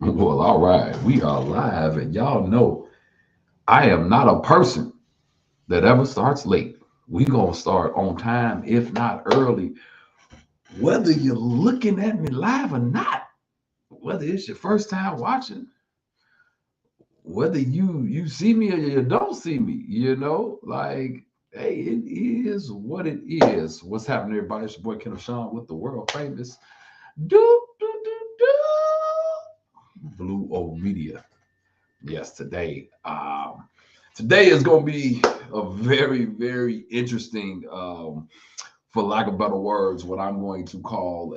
Well, all right, we are live, and y'all know I am not a person that ever starts late. We gonna start on time, if not early, whether you're looking at me live or not, whether it's your first time watching, whether you see me or you don't see me, like, hey, it is what it is. What's happening, everybody? It's your boy Kenneth Sean with the world famous do do do do Blue O Media. Yes, today is going to be a very, very interesting, for lack of better words, what I'm going to call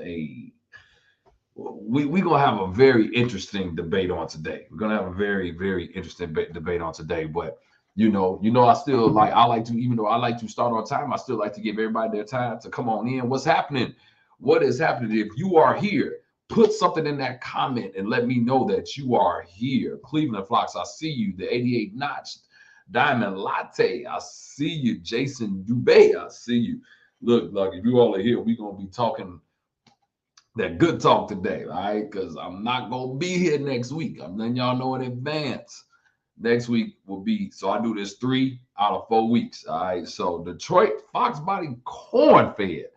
we're going to have a very interesting debate on today. We're going to have a very, very interesting debate on today. But I like to, even though I like to start on time, I still like to give everybody their time to come on in. What's happening? What is happening? If you are here, put something in that comment and let me know that you are here. Cleveland Flocks, I see you. The 88 Notch Diamond Latte, I see you. Jason Dubé, I see you. Look, if you all are here, we're going to be talking that good talk today, all right? Because I'm not going to be here next week. I'm letting y'all know in advance. Next week will be, so I do this 3 out of 4 weeks, all right? So Detroit Fox Body Corn Fed.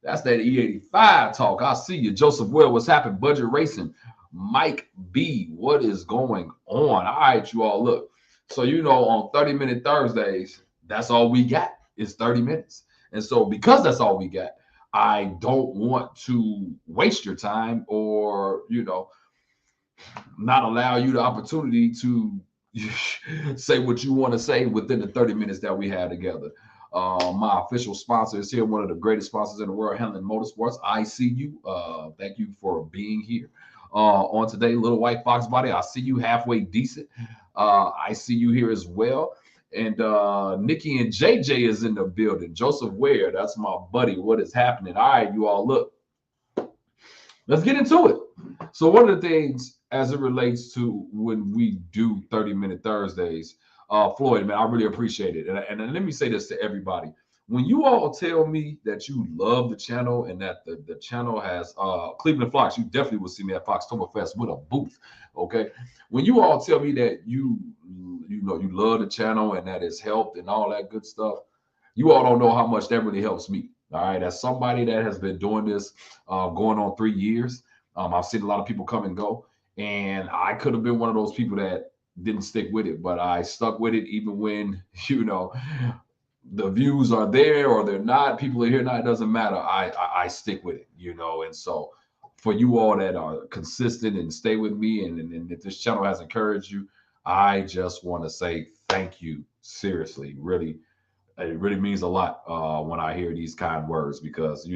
That's that E85 talk. I see you. Joseph Well, what's happening? Budget Racing. Mike B, what is going on? All right, you all, look. So, on 30-minute Thursdays, that's all we got is 30 minutes. And so because that's all we got, I don't want to waste your time or, not allow you the opportunity to say what you want to say within the 30 minutes that we have together. My official sponsor is here, one of the greatest sponsors in the world, Handling Motorsports. I see you. Thank you for being here. On today, Little White Fox Body, I see you halfway decent. I see you here as well. And Nikki and JJ is in the building. Joseph Ware, that's my buddy. What is happening? All right, you all, look. Let's get into it. So one of the things as it relates to when we do 30-minute Thursdays, Floyd, man, I really appreciate it. And let me say this to everybody. When you all tell me that you love the channel and that the channel has Cleveland Flocks, you definitely will see me at Foxtoberfest with a booth. Okay. When you all tell me that you love the channel and that it's helped and all that good stuff, you all don't know how much that really helps me. All right. As somebody that has been doing this going on 3 years, I've seen a lot of people come and go. And I could have been one of those people that didn't stick with it, but I stuck with it even when, the views are there or they're not. People are here now. It doesn't matter. I stick with it, And so for you all that are consistent and stay with me and if this channel has encouraged you, I just want to say thank you. Seriously, really, it really means a lot when I hear these kind words because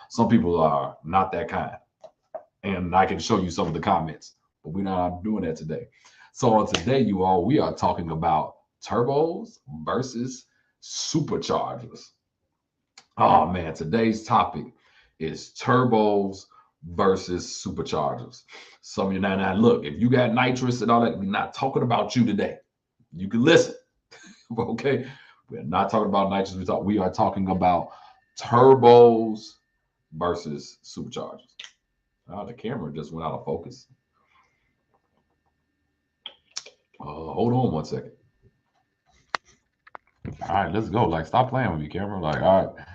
some people are not that kind, and I can show you some of the comments, but we're not doing that today. So on today, you all, we are talking about turbos versus superchargers. Oh man, today's topic is turbos versus superchargers. Some of you now look, if you got nitrous and all that, we're not talking about you today. You can listen, okay? We're not talking about nitrous. We are talking about turbos versus superchargers. Oh, the camera just went out of focus. Hold on one second. All right, let's go. Like, stop playing with me, camera. Like, all right.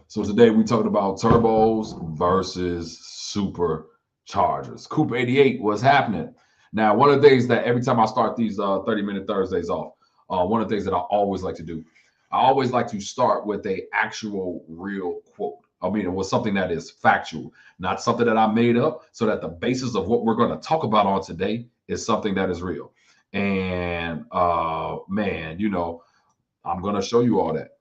So today we talking about turbos versus superchargers. Coupe 88, what's happening? Now, one of the things that every time I start these 30-minute Thursdays off, one of the things that I always like to do, I always like to start with a actual real quote. I mean, it was something that is factual, not something that I made up, so that the basis of what we're going to talk about on today is something that is real. And man, I'm going to show you all that.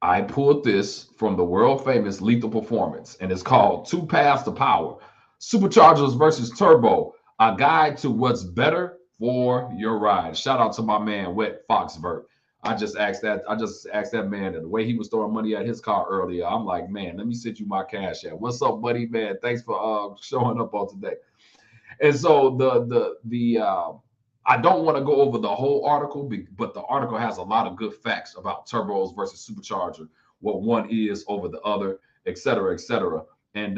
I pulled this from the world famous Lethal Performance, and it's called Two Paths to Power: Superchargers versus Turbo, a guide to what's better for your ride. Shout out to my man, Wet Foxvert. I just asked that man, and the way he was throwing money at his car earlier, I'm like, man, let me send you my cash app. What's up, buddy, man? Thanks for showing up on today. And so I don't want to go over the whole article, but the article has a lot of good facts about turbos versus supercharger, what one is over the other, et cetera, et cetera. And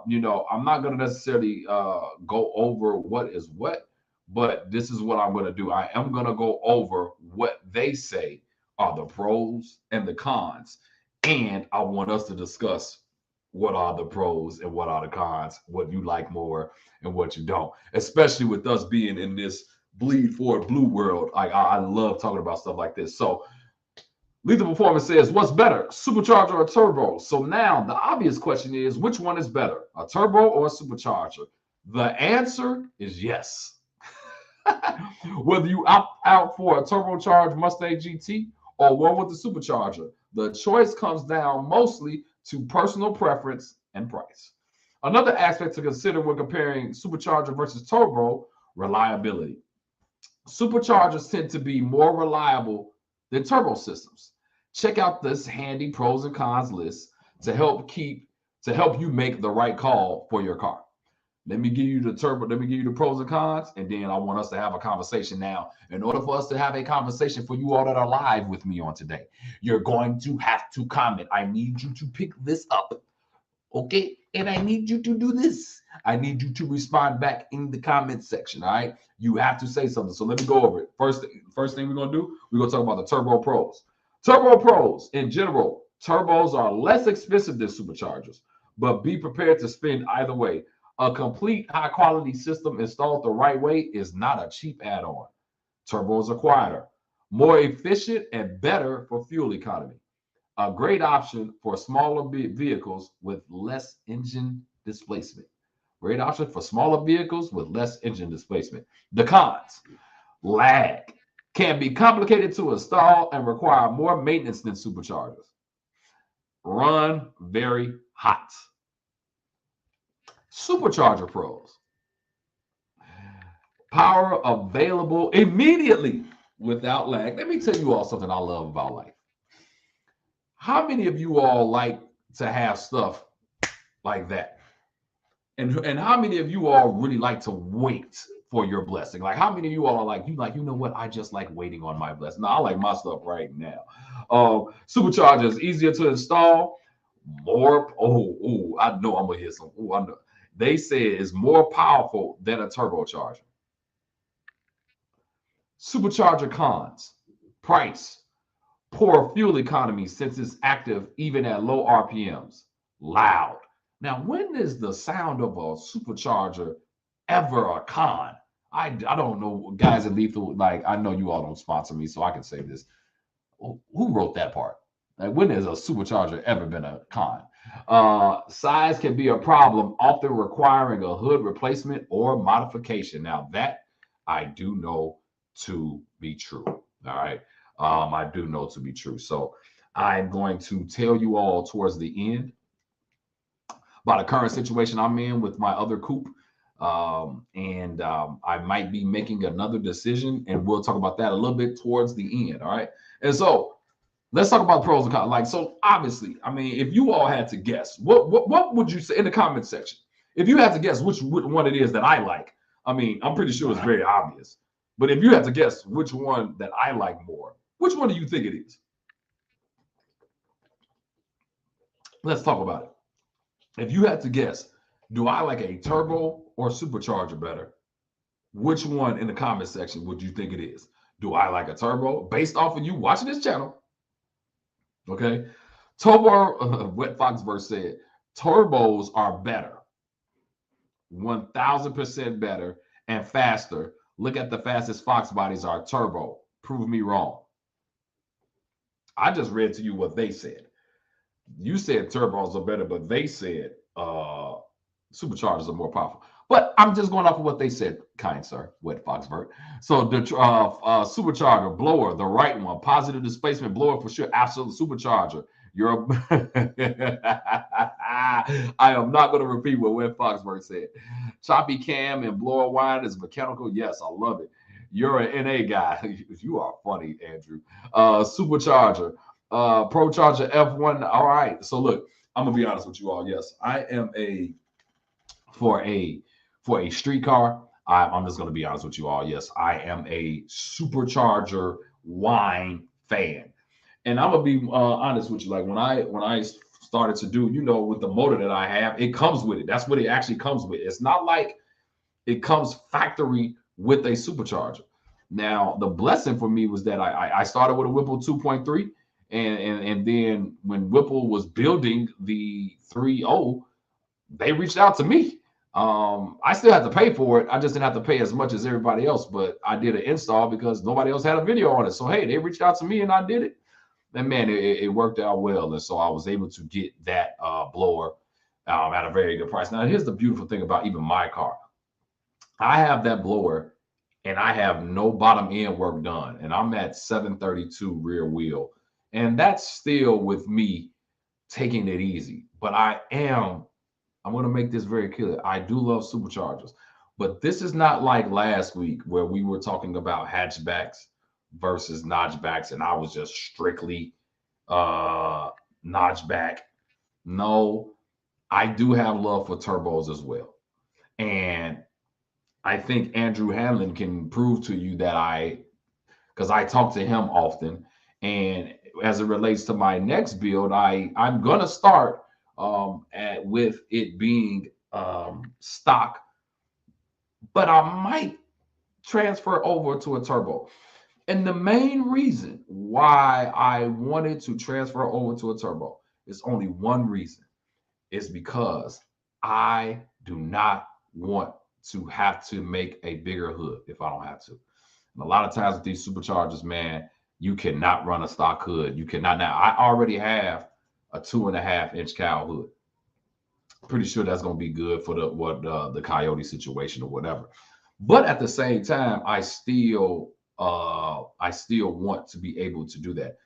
you know, I'm not going to necessarily go over what is what, but this is what I'm going to do. I am going to go over what they say are the pros and the cons, and I want us to discuss what are the pros and what are the cons, what you like more and what you don't. Especially with us being in this bleed for blue world, I love talking about stuff like this. So Lethal Performance says, what's better, supercharger or turbo? So now the obvious question is, which one is better, a turbo or a supercharger? The answer is yes. Whether you opt out for a turbocharged Mustang GT or one with the supercharger, the choice comes down mostly to personal preference and price. Another aspect to consider when comparing supercharger versus turbo, reliability. Superchargers tend to be more reliable than turbo systems. Check out this handy pros and cons list to help you make the right call for your car. Let me give you the turbo, let me give you the pros and cons, and then I want us to have a conversation now. In order for us to have a conversation for you all that are live with me on today, you're going to have to comment. I need you to pick this up. Okay, and I need you to do this. I need you to respond back in the comment section. All right, you have to say something. So let me go over it. First thing we're gonna do, we're gonna talk about the turbo pros. Turbo pros in general, turbos are less expensive than superchargers, but be prepared to spend either way. A complete high quality system installed the right way is not a cheap add-on. Turbos are quieter, more efficient, and better for fuel economy. A great option for smaller vehicles with less engine displacement. Great option for smaller vehicles with less engine displacement. The cons: lag can be complicated to install and require more maintenance than superchargers. Run very hot. Supercharger pros: power available immediately without lag. Let me tell you all something I love about life. How many of you all like to have stuff like that? And how many of you all really like to wait for your blessing? Like, how many of you all are like, you know what? I just like waiting on my blessing. No, I like my stuff right now. Supercharger is easier to install. More, I know I'm gonna hit some. Oh, I know. They say it's more powerful than a turbocharger. Supercharger cons: price, poor fuel economy since it's active even at low RPMs. Loud. Now, when is the sound of a supercharger ever a con? I don't know, guys at Lethal. Like, I know you all don't sponsor me, so I can say this. Who wrote that part? Like, when has a supercharger ever been a con? Size can be a problem, often requiring a hood replacement or modification. Now, that I do know to be true. All right. I do know to be true. So I'm going to tell you all towards the end about a current situation I'm in with my other coupe. I might be making another decision, and we'll talk about that a little bit towards the end. All right. And so let's talk about pros and cons. Like, so obviously, I mean, if you all had to guess, what would you say in the comment section? If you had to guess which one it is that I like, I mean, I'm pretty sure it's very obvious. But if you had to guess which one that I like more, which one do you think it is? Let's talk about it. If you had to guess, do I like a turbo or supercharger better? Which one in the comment section would you think it is? Do I like a turbo based off of you watching this channel? Okay. Turbo, Wet Foxverse said, turbos are better, 1000% better and faster. Look at the fastest Fox bodies are turbo. Prove me wrong. I just read to you what they said. You said turbos are better, but they said superchargers are more powerful. But I'm just going off of what they said, kind sir, Wet Foxbird. So the supercharger blower, the right one, positive displacement blower for sure, absolute supercharger. You're I am not going to repeat what Wet Foxbird said. Choppy cam and blower wine is mechanical. Yes, I love it. You're an NA guy. You are funny, Andrew. Supercharger. ProCharger F1. All right. So look, I'm gonna be honest with you all. Yes, I am for a street car. I'm just gonna be honest with you all. Yes, I am a supercharger wine fan, and I'm gonna be honest with you. Like when I started to do, you know, with the motor that I have, it comes with it. That's what it actually comes with. It's not like it comes factory with a supercharger. Now, the blessing for me was that I started with a Whipple 2.3, and then when Whipple was building the 3.0, they reached out to me. I still had to pay for it. I just didn't have to pay as much as everybody else, but I did an install because nobody else had a video on it. So hey, they reached out to me and I did it. And man, it worked out well. And so I was able to get that blower at a very good price. Now, here's the beautiful thing about even my car. I have that blower and I have no bottom end work done. And I'm at 732 rear wheel. And that's still with me taking it easy. But I'm going to make this very clear. I do love superchargers. But this is not like last week where we were talking about hatchbacks versus notchbacks. And I was just strictly notchback. No, I do have love for turbos as well. And I think Andrew Hanlon can prove to you that because I talk to him often. And as it relates to my next build, I'm going to start with it being stock, but I might transfer over to a turbo. And the main reason why I wanted to transfer over to a turbo is only one reason. It's because I do not want to have to make a bigger hood if I don't have to. And a lot of times with these superchargers, man, you cannot run a stock hood. You cannot. Now, I already have a 2.5-inch cowl hood. Pretty sure that's going to be good for the Coyote situation or whatever. But at the same time, I still want to be able to do that.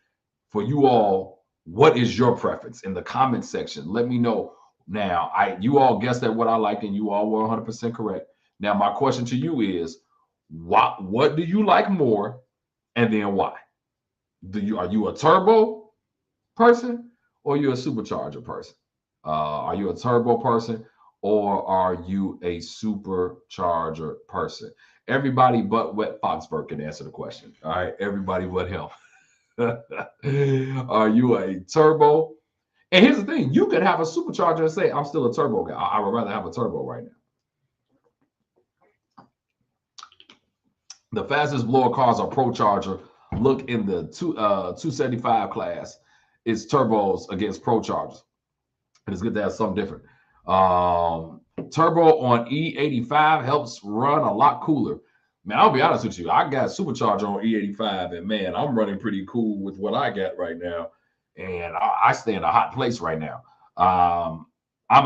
For you all, what is your preference in the comment section? Let me know. Now, you all guessed at what I like, and you all were 100% correct. Now, my question to you is, what do you like more, and then why? Are you a turbo person or are you a supercharger person? Are you a turbo person or are you a supercharger person? Everybody but Wet Foxburg can answer the question. All right, everybody but him. Are you a turbo? And here's the thing: you could have a supercharger and say, "I'm still a turbo guy. I would rather have a turbo right now." The fastest blower cars are Pro Charger. Look in the 275 class. It's turbos against Pro Chargers. And it's good to have something different. Turbo on E85 helps run a lot cooler. Man, I'll be honest with you. I got supercharger on E85, and man, I'm running pretty cool with what I got right now. And I stay in a hot place right now. I'm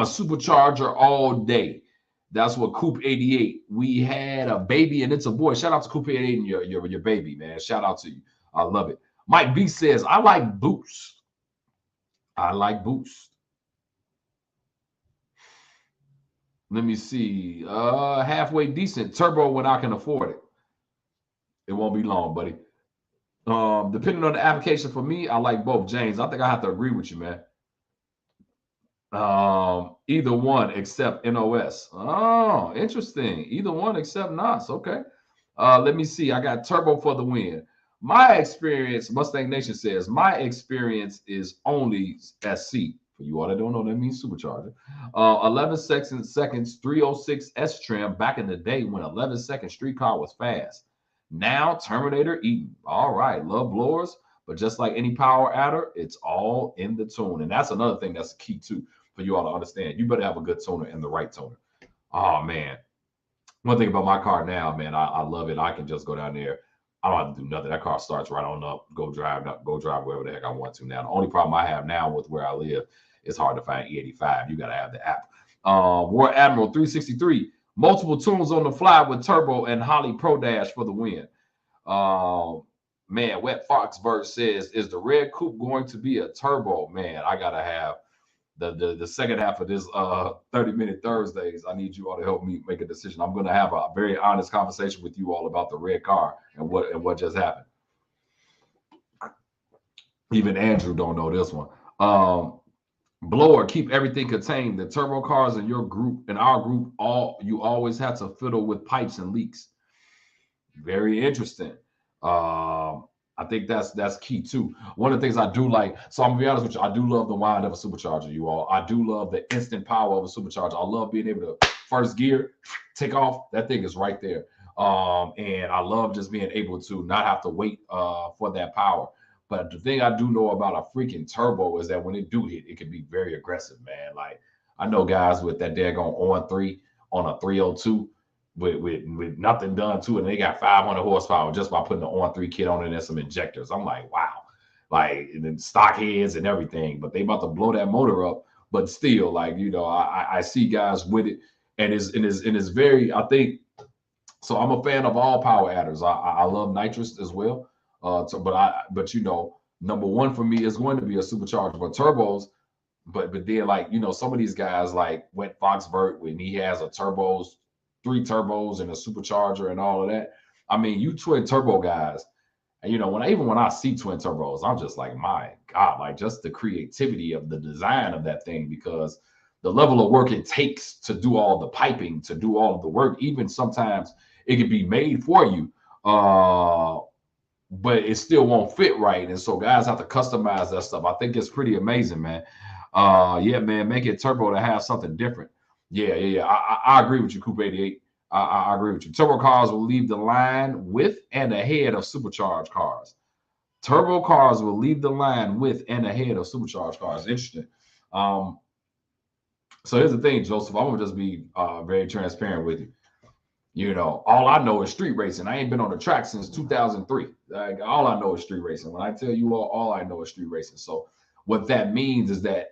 a supercharger all day. That's what Coop 88. We had a baby, and it's a boy. Shout out to Coop 88 and your baby, man. Shout out to you. I love it. Mike B says, I like boost. I like boost. Let me see. Halfway decent turbo when I can afford it. It won't be long, buddy. Depending on the application for me, I like both. James, I think I have to agree with you, man. Either one except NOS. Oh, interesting. Either one except NOS. Okay. Let me see. I got turbo for the win. My experience, Mustang Nation says, my experience is only SC. For you all that don't know, that means supercharger. 11 seconds, 306 S trim back in the day when 11-second street car was fast. Now Terminator Eaton. All right, love blowers, but just like any power adder, it's all in the tune. And that's another thing that's key too for you all to understand. You better have a good tuner and the right tuner. Oh man. One thing about my car now, man, I love it. I can just go down there. I don't have to do nothing. That car starts right on up, go drive wherever the heck I want to now. The only problem I have now with where I live, it's hard to find E85. You got to have the app. War Admiral 363, multiple tunes on the fly with turbo and Holly Pro Dash for the win. Man, Wet Foxburg says, is the red coupe going to be a turbo? Man, I got to have the second half of this 30-minute Thursdays. I need you all to help me make a decision. I'm going to have a very honest conversation with you all about the red car and what just happened. Even Andrew don't know this one. Blower, keep everything contained. The turbo cars in your group, in our group, you always have to fiddle with pipes and leaks. Very interesting. I think that's key too. One of the things I do like, so I'm gonna be honest with you, I do love the wind of a supercharger, you all. I do love the instant power of a supercharger. I love being able to first gear, take off. That thing is right there. And I love just being able to not have to wait for that power. But the thing I do know about a freaking turbo is that when it do hit, it can be very aggressive, man. Like I know guys with that daggone on 3 on a 302 with nothing done to it, and they got 500 horsepower just by putting the on 3 kit on it and some injectors. I'm like, wow, like and then stock heads and everything, but they about to blow that motor up. But still, like I see guys with it, and it's very. I think so. I'm a fan of all power adders. I love nitrous as well. But number one for me is going to be a supercharger, but turbos. But then like some of these guys like Wet Foxvert when he has a turbos 3 turbos and a supercharger and all of that. I mean, you twin turbo guys, and when I see twin turbos, I'm just like, my God, like just the creativity of the design of that thing, because the level of work it takes to do all the piping, to do all of the work, even sometimes it can be made for you, but it still won't fit right. And so guys have to customize that stuff. I think it's pretty amazing, man. Yeah, man, make it turbo to have something different. Yeah. I agree with you, Coupe 88. I agree with you. Turbo cars will leave the line with and ahead of supercharged cars. Turbo cars will leave the line with and ahead of supercharged cars. Interesting. So here's the thing, Joseph. I'm gonna just be very transparent with you. All I know is street racing. I ain't been on the track since 2003. Like, all I know is street racing. When I tell you all I know is street racing. So what that means is that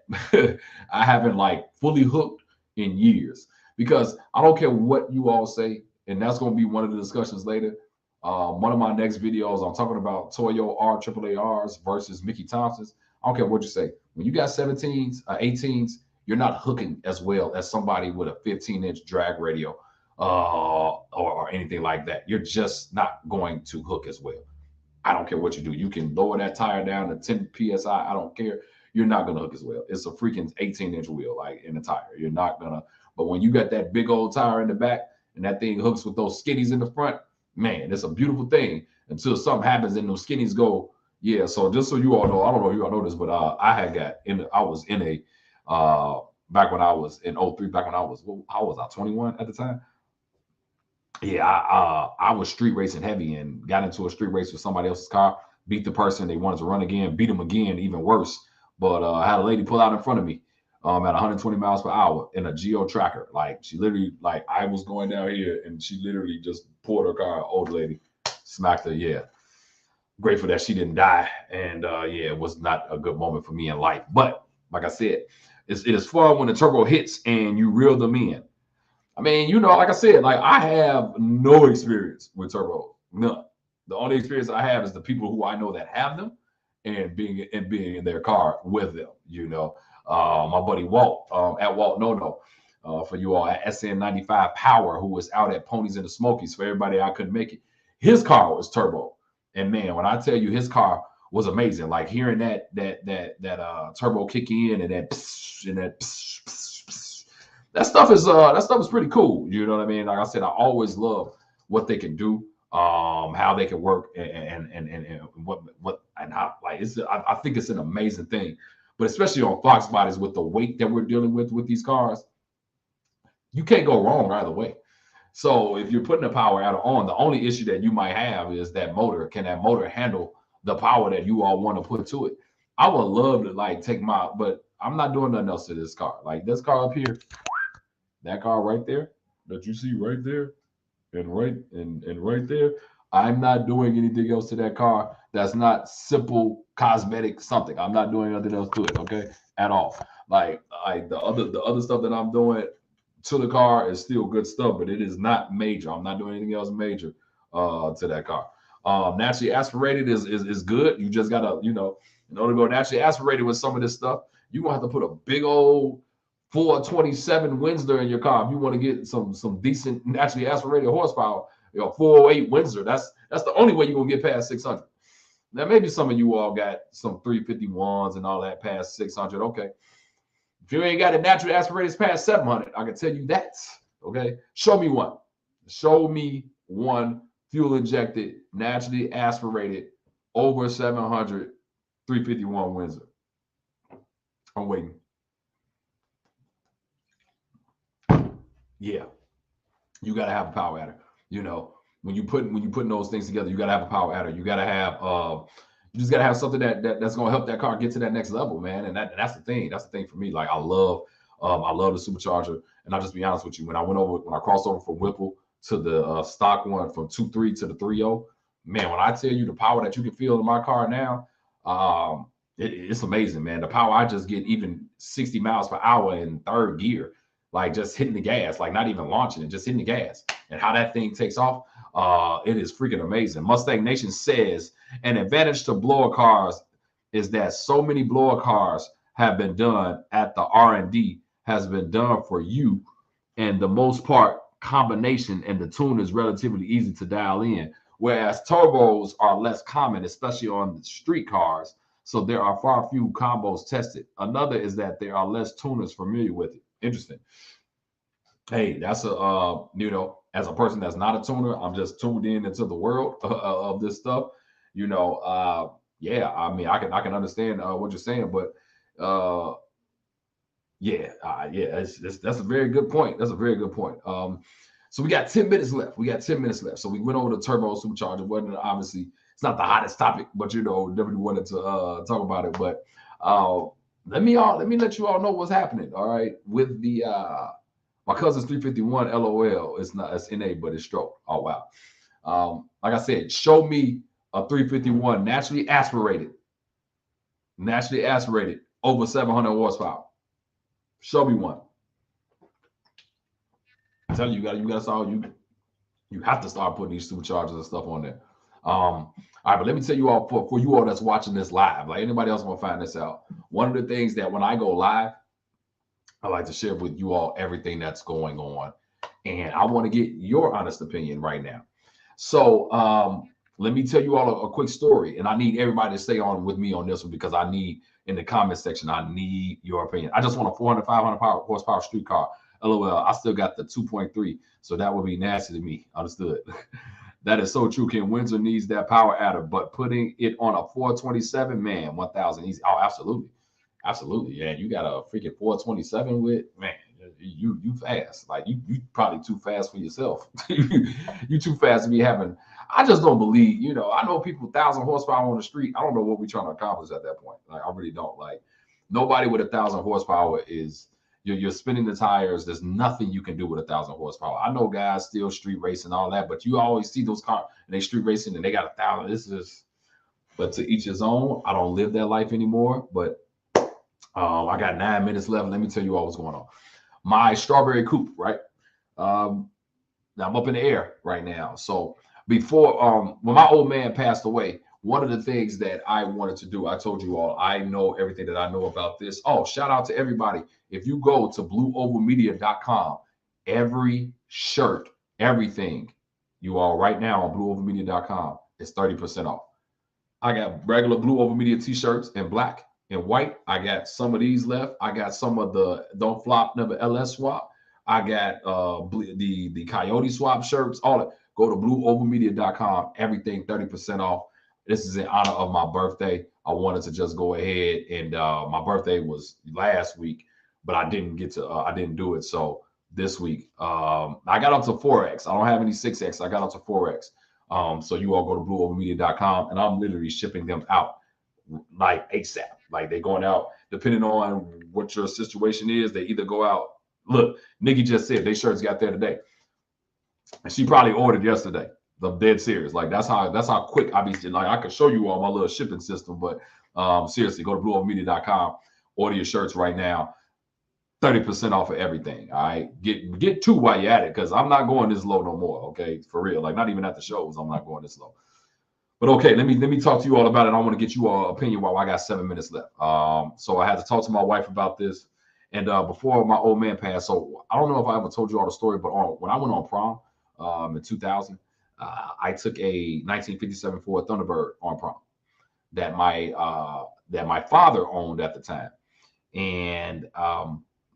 I haven't like fully hooked in years, because I don't care what you all say, and that's going to be one of the discussions later. One of my next videos, I'm talking about Toyo RAARs versus Mickey Thompsons. I don't care what you say. When you got 17s, 18s, you're not hooking as well as somebody with a 15-inch drag radio or anything like that. You're just not going to hook as well. I don't care what you do. You can lower that tire down to 10 psi. I don't care. You're not gonna hook as well. It's a freaking 18-inch wheel, like in the tire. You're not gonna. But when you got that big old tire in the back and that thing hooks with those skinnies in the front, man, it's a beautiful thing. Until something happens and those skinnies go. Yeah. So just so you all know, I don't know if you all know this, but I was in a back when I was in 03, back when I was, how was I, 21 at the time? Yeah, I was street racing heavy and got into a street race with somebody else's car, beat the person. They wanted to run again, beat them again, even worse. But I had a lady pull out in front of me at 120 miles per hour in a Geo Tracker. Like she literally, like I was going down here and she literally just pulled her car. Old lady smacked her. Yeah, grateful that she didn't die. And yeah, it was not a good moment for me in life. But like I said, it is fun when the turbo hits and you reel them in. I mean, like I said, like I have no experience with turbo, none. The only experience I have is the people who I know that have them, and being in their car with them. My buddy Walt at Walt No for you all at SN95 Power, who was out at Ponies in the Smokies. For everybody I couldn't make it, his car was turbo, and man, when I tell you his car was amazing, like hearing that turbo kick in and that psh, and that psh, psh, psh, that stuff is pretty cool. You know what I mean? Like I said, I always love what they can do, how they can work, and what and how, like I think it's an amazing thing. But especially on Fox bodies with the weight that we're dealing with these cars, you can't go wrong either way. So if you're putting a power adder on, the only issue that you might have is that motor. Can that motor handle the power that you all want to put to it? I would love to like take but I'm not doing nothing else to this car. Like this car up here, that car right there that you see right there, and right there, I'm not doing anything else to that car that's not simple cosmetic something. I'm not doing nothing else to it, okay, at all. Like the other stuff that I'm doing to the car is still good stuff, but it is not major. I'm not doing anything else major to that car. Naturally aspirated is good. You just gotta, in order to go naturally aspirated with some of this stuff, you're gonna have to put a big old 427 Windsor in your car if you want to get some decent naturally aspirated horsepower. 408 Windsor. That's the only way you're gonna get past 600. Now maybe some of you all got some 351s and all that past 600. Okay, if you ain't got a naturally aspirated past 700, I can tell you that. Okay, show me one. Show me one fuel injected, naturally aspirated over 700, 351 Windsor. I'm waiting. Yeah, you got to have a power adder. You know, when you putting those things together, you got to have a power adder. You got to have you just got to have something that's going to help that car get to that next level, man. And that's the thing. That's the thing for me. Like I love the Supercharger. And I'll just be honest with you. When I crossed over from Whipple to the stock one, from 2.3 to the 3.0, man, when I tell you the power that you can feel in my car now, it's amazing, man. The power I just get, even 60 miles per hour in third gear, like just hitting the gas, like not even launching it, just hitting the gas, and how that thing takes off. It is freaking amazing. Mustang Nation says an advantage to blower cars is that so many blower cars have been done at the R&D has been done for you, and the most part combination and the tune is relatively easy to dial in, whereas turbos are less common, especially on the street cars, so there are far few combos tested. Another is that there are less tuners familiar with it. Interesting. Hey, that's a you know, as a person that's not a tuner, I'm just tuned in into the world of this stuff. You know, yeah, I mean, I can understand what you're saying, but yeah, that's a very good point. That's a very good point. So we got 10 minutes left. So we went over the turbo supercharger. Wasn't obviously it's not the hottest topic, but you know, definitely wanted to talk about it. But let me let you all know what's happening. All right, with the my cousin's 351 LOL. It's NA, but it's stroke. Oh wow. Like I said, show me a 351 naturally aspirated over 700 horsepower. Show me one. I tell you, you got to start. You have to start putting these superchargers and stuff on there. All right, but let me tell you all, for you all that's watching this live, like anybody else want to find this out. One of the things that when I go live, I like to share with you all everything that's going on, and I want to get your honest opinion right now. So let me tell you all a quick story, and I need everybody to stay on with me on this one because I need, in the comment section, I need your opinion. I just want a 400, 500 horsepower street car. LOL, I still got the 2.3, so that would be nasty to me. Understood. That is so true. Ken Windsor needs that power adder, but putting it on a 427, man, 1,000 easy. Oh, absolutely. Absolutely. Yeah, you got a freaking 427 with, man, you fast. Like you probably too fast for yourself. You too fast to be having. I just don't believe, you know, I know people 1,000 horsepower on the street. I don't know what we're trying to accomplish at that point. Like I really don't. Like nobody with 1,000 horsepower is you're spinning the tires. There's nothing you can do with 1,000 horsepower. I know guys still street racing all that, but you always see those cars and they street racing and they got 1,000. This is, but to each his own. I don't live that life anymore, but I got 9 minutes left. Let me tell you all what's going on. My strawberry coupe, right? I'm up in the air right now. So before, when my old man passed away, one of the things that I wanted to do, I told you all, I know everything that I know about this. Oh, shout out to everybody. If you go to blueovalmedia.com, every shirt, everything, you all right now on blueovalmedia.com is 30% off. I got regular Blue Oval Media t-shirts in black and white. I got some of these left. I got some of the Don't Flop Never LS Swap. I got the Coyote Swap shirts, all that. Go to blueovalmedia.com, everything 30% off. This is in honor of my birthday. I wanted to just go ahead and my birthday was last week, but I didn't get to, I didn't do it. So this week, I got up to 4X. I don't have any 6X. I got up to 4X. So you all go to blueovalmedia.com and I'm literally shipping them out like ASAP. Like they're going out, depending on what your situation is, they either go out. Look, Nikki just said they shirts got there today. And she probably ordered yesterday. I'm dead serious. Like that's how quick I be. Like I can show you all my little shipping system, but seriously, go to blueovalmedia.com, order your shirts right now. 30% off of everything. All right. Get two while you're at it, because I'm not going this low no more. Okay. For real. Like not even at the shows, I'm not going this low. But okay, let me talk to you all about it. I want to get you all opinion while I got 7 minutes left. So I had to talk to my wife about this. And before my old man passed, so I don't know if I ever told you all the story, but when I went on prom in 2000, I took a 1957 Ford Thunderbird on prom that my father owned at the time. And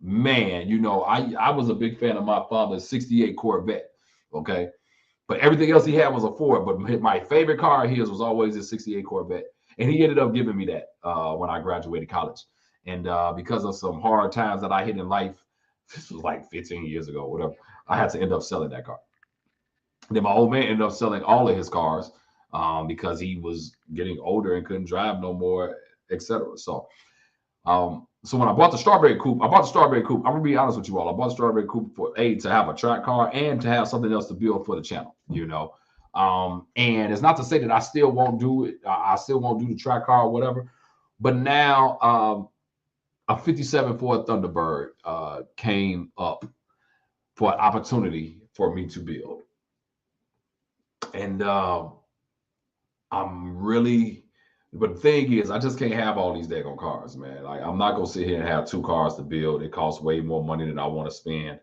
man, you know, I was a big fan of my father's 68 Corvette. Okay. But everything else he had was a Ford. But my favorite car of his was always his 68 Corvette. And he ended up giving me that when I graduated college. And because of some hard times that I hit in life, this was like 15 years ago, whatever, I had to end up selling that car. Then my old man ended up selling all of his cars because he was getting older and couldn't drive no more, etc. So when I bought the strawberry coupe, I'm gonna be honest with you all. I bought the strawberry coupe for to have a track car and to have something else to build for the channel, you know. And it's not to say that I still won't do it. I still won't do the track car or whatever. But now a 57 Ford Thunderbird came up for an opportunity for me to build. And I'm really, but the thing is, I just can't have all these daggone cars, man. Like, I'm not gonna sit here and have two cars to build. It costs way more money than I want to spend.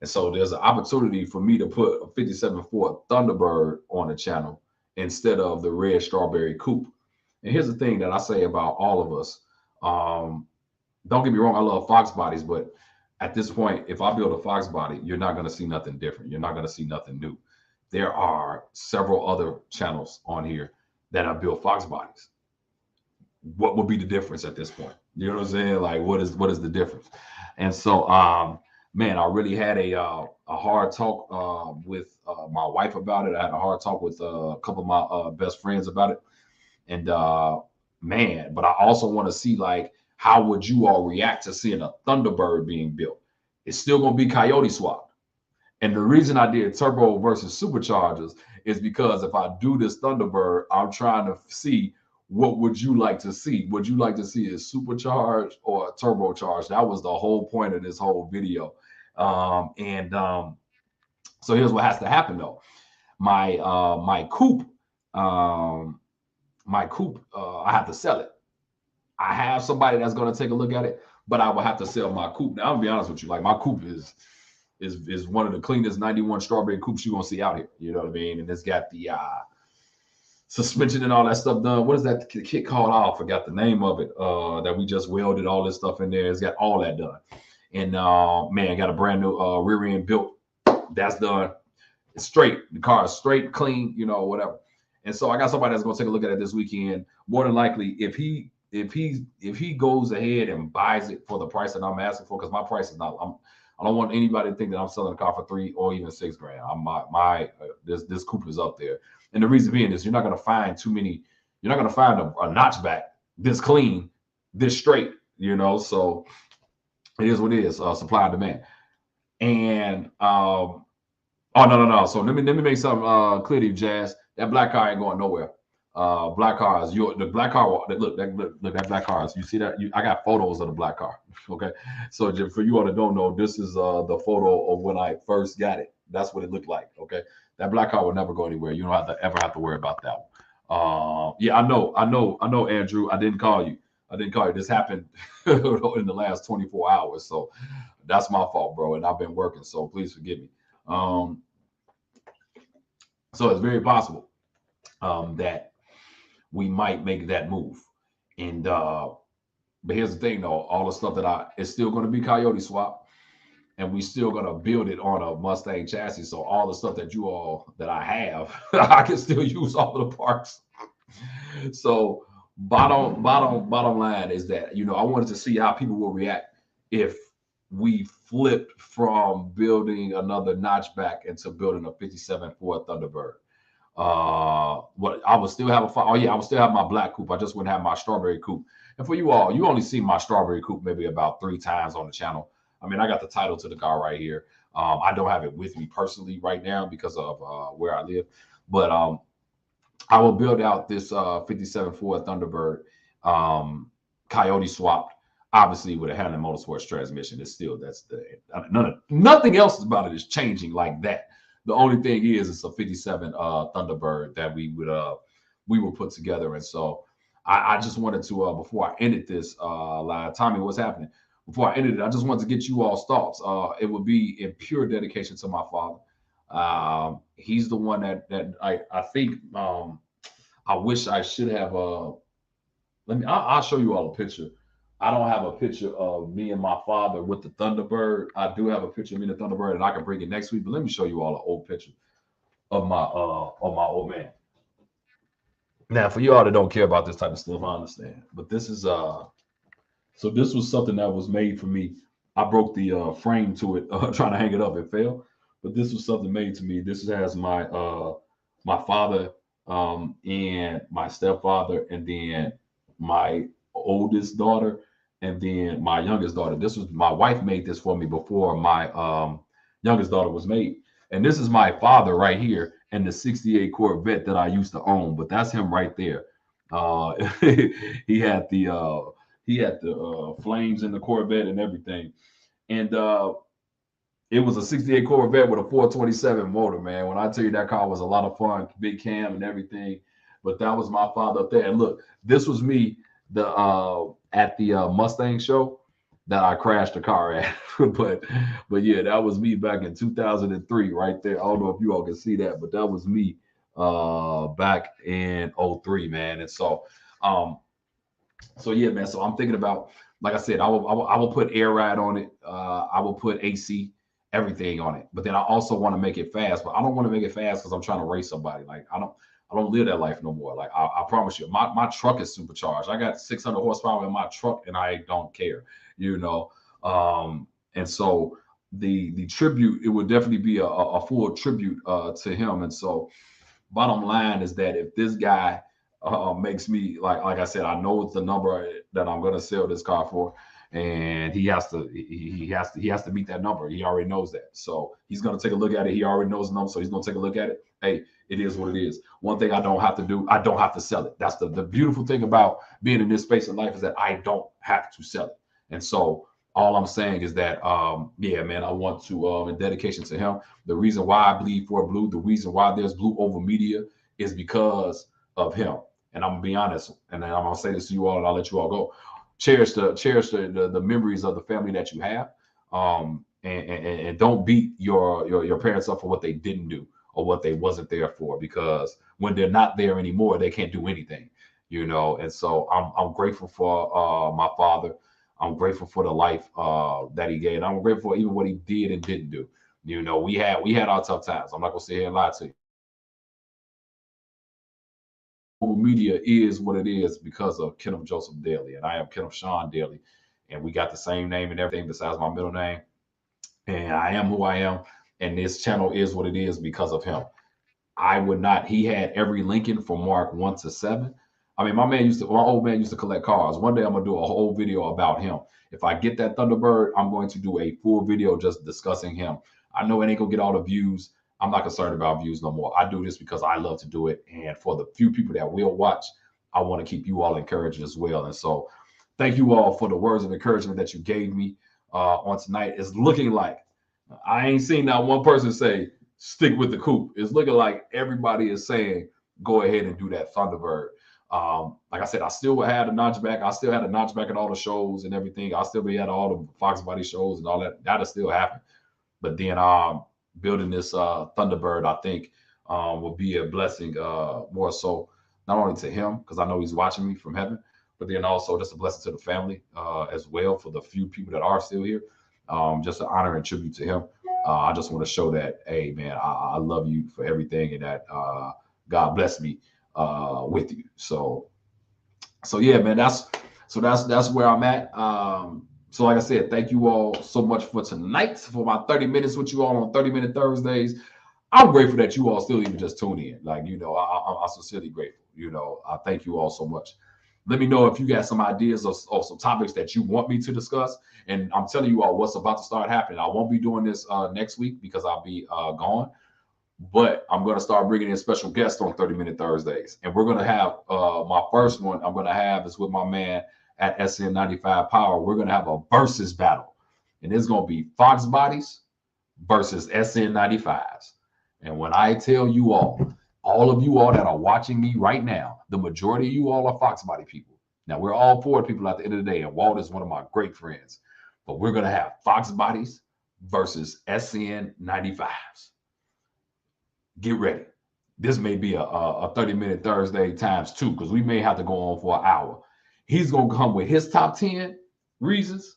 And so there's an opportunity for me to put a 57 Ford Thunderbird on the channel instead of the red strawberry coupe. And here's the thing that I say about all of us. Don't get me wrong, I love Fox bodies, but at this point, if I build a Fox body, you're not going to see nothing different. You're not going to see nothing new. There are several other channels on here that have built Fox bodies. What would be the difference at this point? You know what I'm saying? Like, what is the difference? And so, man, I really had a hard talk with my wife about it. I had a hard talk with a couple of my best friends about it. And man, but I also want to see, like, how would you all react to seeing a Thunderbird being built? It's still going to be Coyote Swap. And the reason I did turbo versus superchargers is because if I do this Thunderbird, I'm trying to see, what would you like to see? Would you like to see a supercharged or a turbocharged? That was the whole point of this whole video. So here's what has to happen though. My coupe, I have to sell it. I have somebody that's going to take a look at it, but I will have to sell my coupe. Now, I'm gonna be honest with you, like, my coupe is one of the cleanest 91 strawberry coupes you're gonna see out here. You know what I mean? And it's got the suspension and all that stuff done. What is that kit called? I forgot the name of it. That we just welded all this stuff in there. It's got all that done. And man, got a brand new rear end built. That's done. It's straight. The car is straight, clean, you know, whatever. And so I got somebody that's gonna take a look at it this weekend. More than likely, if he goes ahead and buys it for the price that I'm asking for, because my price is not, I don't want anybody to think that I'm selling a car for $3 or even $6 grand. This coupe is up there. And the reason being is you're not going to find you're not going to find a notchback this clean, this straight, you know. So it is what it is, supply and demand. And no. So let me make something clear to you, Jazz. That black car ain't going nowhere. Black cars, the black car, look, that black car. You see that? I got photos of the black car. Okay, so for you all that don't know, this is the photo of when I first got it. That's what it looked like. Okay, that black car will never go anywhere. You don't ever have to worry about that one. Yeah, I know, Andrew. I didn't call you. This happened in the last 24 hours, so that's my fault, bro. And I've been working, so please forgive me. So it's very possible that we might make that move. And but here's the thing though, all the stuff that it's still going to be Coyote Swap, and we still going to build it on a Mustang chassis. So all the stuff that I have, I can still use all of the parts. So bottom line is that, you know, I wanted to see how people will react if we flipped from building another notchback into building a 57 Ford Thunderbird. What I would still have I would still have my black coupe. I just wouldn't have my strawberry coupe. And for you all, you only see my strawberry coupe maybe about 3 times on the channel. I mean, I got the title to the car right here. I don't have it with me personally right now because of where I live, but I will build out this 57 Ford Thunderbird, Coyote swapped, obviously with a Hannah Motorsports transmission. It's still, nothing else about it is changing like that. The only thing is it's a 57 Thunderbird that we would put together. And so I just wanted to, before I ended this live, Tommy, what's happening? Before I ended it, I just wanted to get you all's thoughts. It would be in pure dedication to my father. He's the one that I think I wish I should have. I'll show you all a picture. I don't have a picture of me and my father with the Thunderbird. I do have a picture of me and the Thunderbird, and I can bring it next week. But let me show you all an old picture. of my old man. Now, for you all that don't care about this type of stuff, I understand. But this is so this was something that was made for me. I broke the frame to it, trying to hang it up. It fell, but this was something made to me. This has my father, and my stepfather, and then my oldest daughter, and then my youngest daughter. This was my wife made this for me before my youngest daughter was made. And this is my father right here and the 68 Corvette that I used to own. But that's him right there. Uh, he had the flames in the Corvette and everything. And it was a 68 Corvette with a 427 motor, man. When I tell you that car was a lot of fun, big cam and everything. But that was my father up there. And look, this was me at the Mustang show that I crashed the car at. but yeah, that was me back in 2003 right there. I don't know if you all can see that, but that was me back in '03, man. And so yeah, man. So I'm thinking about, like I said, I will put air ride on it. I will put AC, everything on it. But then I also want to make it fast. But I don't want to make it fast because I'm trying to race somebody. Like I don't live that life no more. Like I promise you, my truck is supercharged. I got 600 horsepower in my truck, and I don't care. You know, and so the tribute, it would definitely be a full tribute to him. And so bottom line is that if this guy makes me, like I said, I know it's the number that I'm gonna sell this car for, and he has to meet that number. He already knows that, so he's gonna take a look at it. He already knows the number, so he's gonna take a look at it. Hey, it is what it is. One thing I don't have to do, I don't have to sell it. That's the beautiful thing about being in this space in life, is that I don't have to sell it. And so all I'm saying is that, yeah, man, I want to, in dedication to him, the reason why I bleed for blue, the reason why there's blue over media is because of him. And I'm gonna be honest, and then I'm gonna say this to you all, and I'll let you all go. Cherish the memories of the family that you have, and don't beat your parents up for what they didn't do or what they wasn't there for, because when they're not there anymore, they can't do anything, you know. And so I'm grateful for my father. I'm grateful for the life that he gave. I'm grateful for even what he did and didn't do. You know, we had our tough times. I'm not gonna sit here and lie to you. Media is what it is because of Kenneth Joseph Daly, and I am Kenneth Sean Daly, and we got the same name and everything besides my middle name. And I am who I am, and this channel is what it is because of him. I would not. He had every Lincoln from Mark 1 to 7. I mean, my old man used to collect cars. One day I'm gonna do a whole video about him. If I get that Thunderbird, I'm going to do a full video just discussing him. I know it ain't gonna get all the views. I'm not concerned about views no more. I do this because I love to do it. And for the few people that will watch, I want to keep you all encouraged as well. And so thank you all for the words of encouragement that you gave me on tonight. It's looking like, I ain't seen not one person say, stick with the coupe. It's looking like everybody is saying, go ahead and do that Thunderbird. Like I said, I still had a notchback. I still had a notchback at all the shows and everything. I'll still be at all the Fox Body shows and all that. That'll still happen. But then building this Thunderbird, I think, will be a blessing, more so not only to him, because I know he's watching me from heaven, but then also just a blessing to the family as well, for the few people that are still here. Just an honor and tribute to him. I just want to show that, hey, man, I love you for everything, and that God bless me with you. So yeah, man, that's where I'm at. So like I said, thank you all so much for tonight, for my 30 minutes with you all on 30-minute Thursdays. I'm grateful that you all still even just tune in. Like, you know, I'm sincerely grateful. You know, I thank you all so much. Let me know if you got some ideas or some topics that you want me to discuss. And I'm telling you all what's about to start happening. I won't be doing this next week because I'll be gone. But I'm going to start bringing in special guests on 30-minute Thursdays. And we're going to have my first one I'm going to have is with my man at SN95 Power. We're going to have a versus battle. And it's going to be Fox Bodies versus SN95s. And when I tell you all of you all that are watching me right now, the majority of you all are Fox Body people. Now, we're all Ford people at the end of the day, and Walt is one of my great friends. But we're going to have Fox Bodies versus SN95s. Get ready. This may be a 30-minute Thursday times 2, because we may have to go on for an hour. He's going to come with his top 10 reasons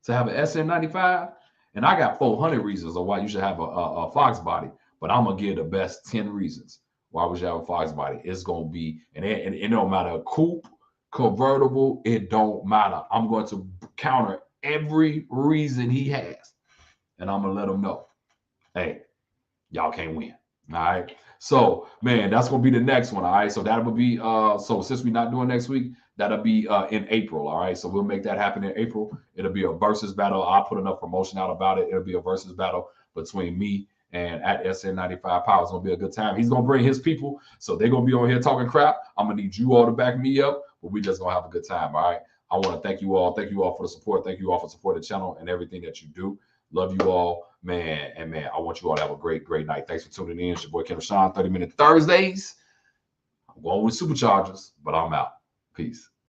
to have an SN95, and I got 400 reasons of why you should have a Fox Body. but I'm gonna give the best 10 reasons why would you have a Fox body. It's gonna be, and it don't matter, coupe, convertible, it don't matter. I'm going to counter every reason he has, and I'm gonna let him know, hey, y'all can't win. All right. So, man, that's gonna be the next one. All right. So that will be so since we're not doing next week, that'll be in April. All right. So we'll make that happen in April. It'll be a versus battle. I'll put enough promotion out about it. It'll be a versus battle between me and at SN95 Power. It's gonna be a good time. He's gonna bring his people, so they're gonna be on here talking crap. I'm gonna need you all to back me up, but we just gonna have a good time. All right. I want to thank you all. Thank you all for the support. Thank you all for supporting the channel and everything that you do. Love you all, man. And man, I want you all to have a great, great night. Thanks for tuning in. It's your boy Ken Rashawn, 30-minute Thursdays. I'm going with Superchargers, but I'm out. Peace.